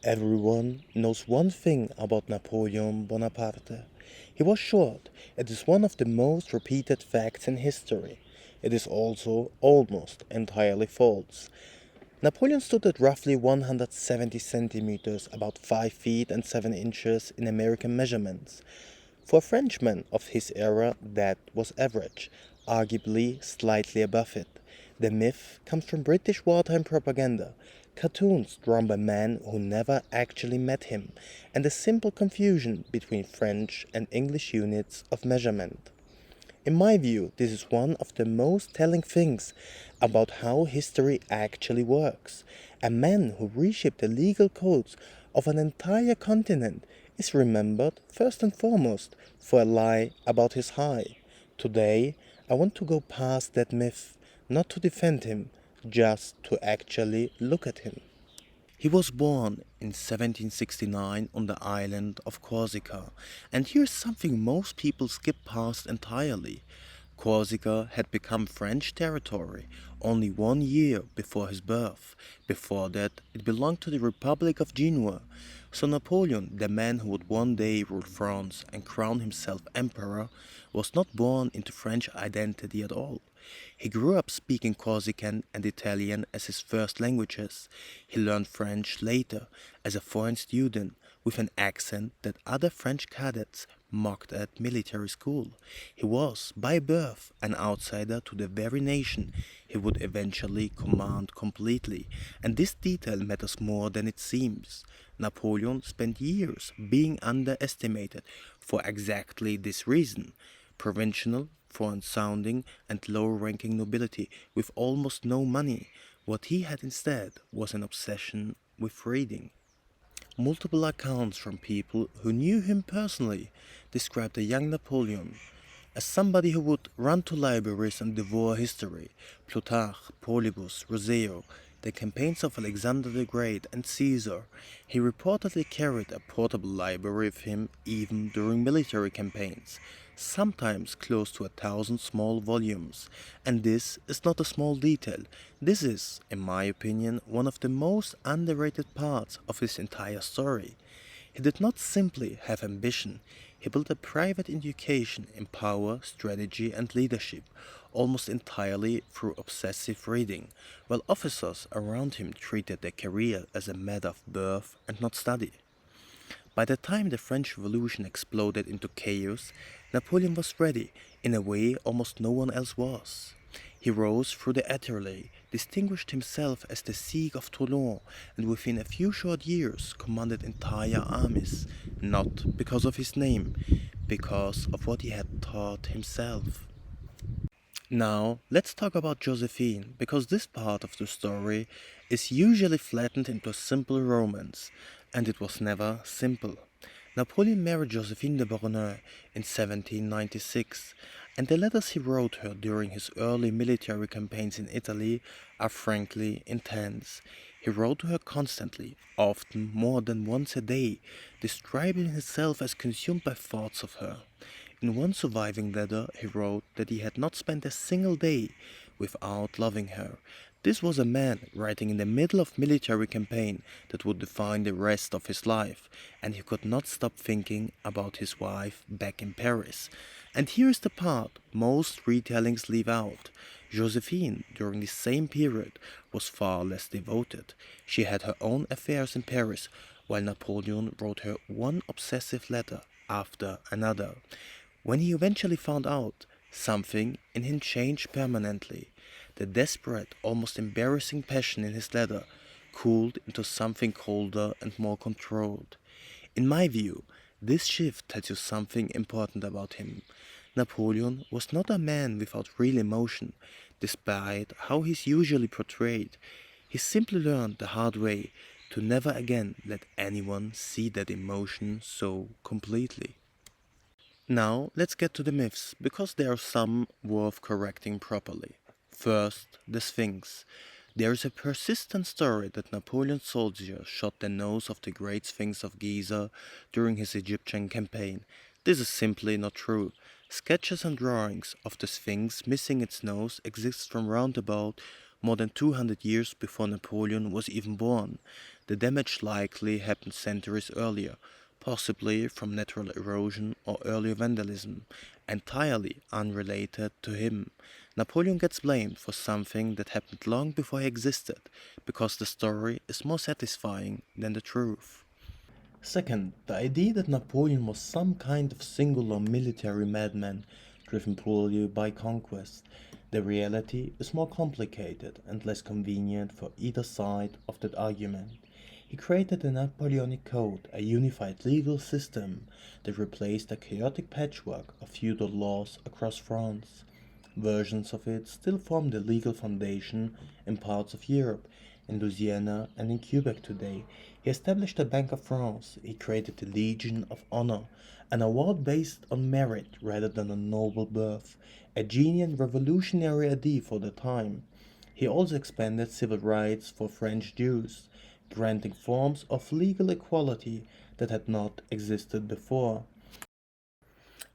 Everyone knows one thing about Napoleon Bonaparte. He was short. It is one of the most repeated facts in history. It is also almost entirely false. Napoleon stood at roughly 170 centimeters, about 5 feet and 7 inches in American measurements. For a Frenchman of his era, that was average, arguably slightly above it. The myth comes from British wartime propaganda, cartoons drawn by men who never actually met him, and the simple confusion between French and English units of measurement. In my view, this is one of the most telling things about how history actually works. A man who reshaped the legal codes of an entire continent is remembered first and foremost for a lie about his height. Today, I want to go past that myth, not to defend him, just to actually look at him. He was born in 1769 on the island of Corsica, and here's something most people skip past entirely. Corsica had become French territory only 1 year before his birth. Before that, it belonged to the Republic of Genoa. So Napoleon, the man who would one day rule France and crown himself emperor, was not born into French identity at all. He grew up speaking Corsican and Italian as his first languages. He learned French later as a foreign student with an accent that other French cadets mocked at military school. He was, by birth, an outsider to the very nation he would eventually command completely, and this detail matters more than it seems. Napoleon spent years being underestimated for exactly this reason. Provincial, foreign sounding, and low ranking nobility with almost no money. What he had instead was an obsession with reading. Multiple accounts from people who knew him personally described the young Napoleon as somebody who would run to libraries and devour history, Plutarch, Polybus, Roseo, the campaigns of Alexander the Great and Caesar. He reportedly carried a portable library with him even during military campaigns, sometimes close to 1,000 small volumes. And this is not a small detail. This is, in my opinion, one of the most underrated parts of his entire story. He did not simply have ambition, he built a private education in power, strategy, and leadership, almost entirely through obsessive reading, while officers around him treated their career as a matter of birth and not study. By the time the French Revolution exploded into chaos, Napoleon was ready in a way almost no one else was. He rose through the artillery, distinguished himself as the Siege of Toulon, and within a few short years commanded entire armies, not because of his name, because of what he had taught himself. Now, let's talk about Josephine, because this part of the story is usually flattened into a simple romance, and it was never simple. Napoleon married Josephine de Beauharnais in 1796, and the letters he wrote her during his early military campaigns in Italy are frankly intense. He wrote to her constantly, often more than once a day, describing himself as consumed by thoughts of her. In one surviving letter, he wrote that he had not spent a single day without loving her. This was a man writing in the middle of military campaign that would define the rest of his life, and he could not stop thinking about his wife back in Paris. And here's the part most retellings leave out. Josephine, during the same period, was far less devoted. She had her own affairs in Paris, while Napoleon wrote her one obsessive letter after another. When he eventually found out, something in him changed permanently. The desperate, almost embarrassing passion in his letter cooled into something colder and more controlled. In my view, this shift tells you something important about him. Napoleon was not a man without real emotion, despite how he's usually portrayed. He simply learned the hard way to never again let anyone see that emotion so completely. Now, let's get to the myths, because there are some worth correcting properly. First, the Sphinx. There is a persistent story that Napoleon's soldiers shot the nose of the Great Sphinx of Giza during his Egyptian campaign. This is simply not true. Sketches and drawings of the Sphinx missing its nose exist from roundabout more than 200 years before Napoleon was even born. The damage likely happened centuries earlier, possibly from natural erosion or earlier vandalism, entirely unrelated to him. Napoleon gets blamed for something that happened long before he existed, because the story is more satisfying than the truth. Second, the idea that Napoleon was some kind of singular military madman driven purely by conquest. The reality is more complicated and less convenient for either side of that argument. He created the Napoleonic Code, a unified legal system that replaced a chaotic patchwork of feudal laws across France. Versions of it still form the legal foundation in parts of Europe, in Louisiana and in Quebec today. He established the Bank of France. He created the Legion of Honor, an award based on merit rather than on noble birth, a genuine revolutionary idea for the time. He also expanded civil rights for French Jews, granting forms of legal equality that had not existed before.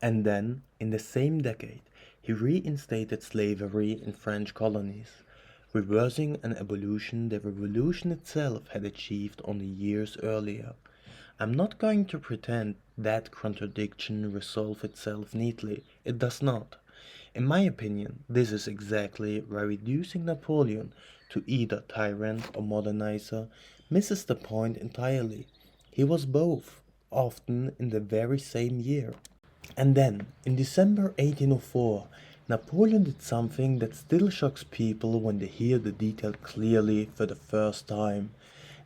And then, in the same decade, he reinstated slavery in French colonies, reversing an evolution the revolution itself had achieved only years earlier. I'm not going to pretend that contradiction resolves itself neatly. It does not. In my opinion, this is exactly why reducing Napoleon to either tyrant or modernizer misses the point entirely. He was both, often in the very same year. And then, in December 1804, Napoleon did something that still shocks people when they hear the detail clearly for the first time.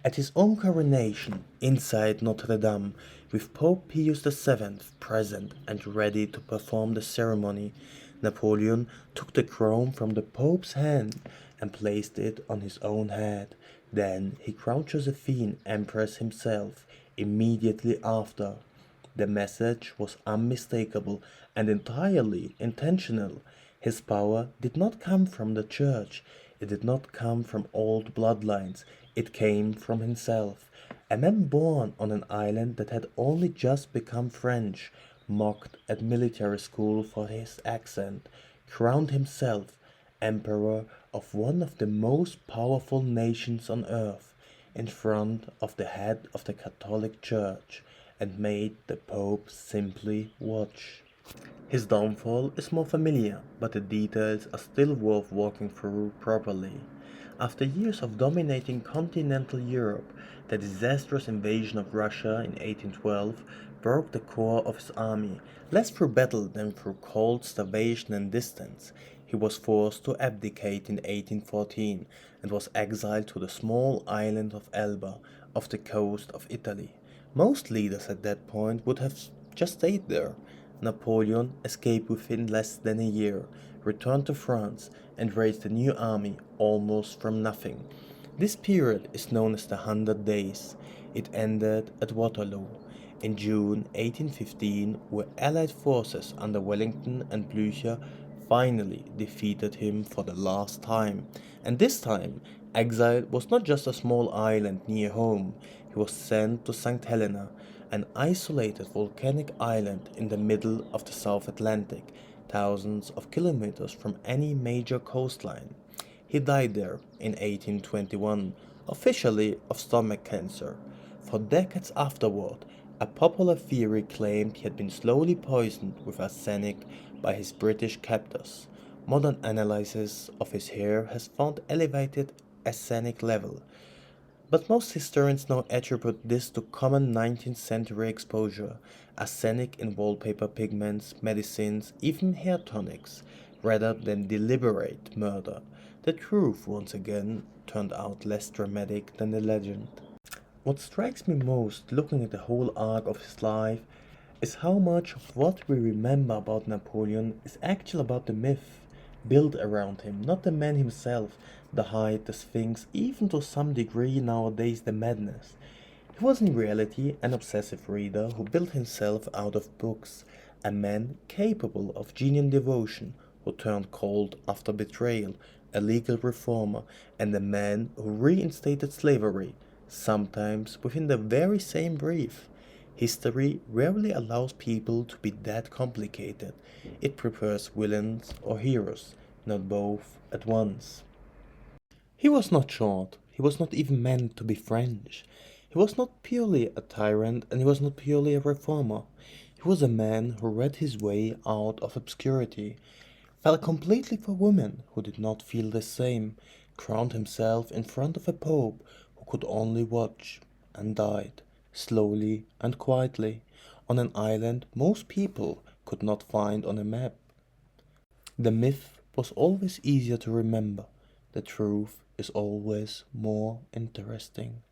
At his own coronation, inside Notre Dame, with Pope Pius VII present and ready to perform the ceremony, Napoleon took the crown from the Pope's hand and placed it on his own head. Then he crowned Josephine Empress himself immediately after. The message was unmistakable and entirely intentional. His power did not come from the church, it did not come from old bloodlines, it came from himself. A man born on an island that had only just become French, mocked at military school for his accent, crowned himself emperor of one of the most powerful nations on earth, in front of the head of the Catholic Church, and made the Pope simply watch. His downfall is more familiar, but the details are still worth walking through properly. After years of dominating continental Europe, the disastrous invasion of Russia in 1812 broke the core of his army, less through battle than through cold starvation and distance. He was forced to abdicate in 1814 and was exiled to the small island of Elba off the coast of Italy. Most leaders at that point would have just stayed there. Napoleon escaped within less than a year, returned to France, and raised a new army almost from nothing. This period is known as the Hundred Days. It ended at Waterloo in June 1815, where Allied forces under Wellington and Blücher finally defeated him for the last time. And this time, Exile was not just a small island near home, he was sent to St. Helena, an isolated volcanic island in the middle of the South Atlantic, thousands of kilometers from any major coastline. He died there in 1821, officially of stomach cancer. For decades afterward, a popular theory claimed he had been slowly poisoned with arsenic by his British captors. Modern analysis of his hair has found elevated arsenic level, but most historians now attribute this to common 19th century exposure, arsenic in wallpaper pigments, medicines, even hair tonics, rather than deliberate murder. The truth, once again, turned out less dramatic than the legend. What strikes me most, looking at the whole arc of his life, is how much of what we remember about Napoleon is actually about the myth built around him, not the man himself, the height, the Sphinx, even to some degree nowadays the madness. He was in reality an obsessive reader who built himself out of books, a man capable of genuine devotion who turned cold after betrayal, a legal reformer, and a man who reinstated slavery, sometimes within the very same brief. History rarely allows people to be that complicated. It prefers villains or heroes, not both at once. He was not short. He was not even meant to be French. He was not purely a tyrant, and he was not purely a reformer. He was a man who read his way out of obscurity, fell completely for women who did not feel the same, crowned himself in front of a pope who could only watch, and died, slowly and quietly, on an island most people could not find on a map. The myth was always easier to remember. The truth is always more interesting.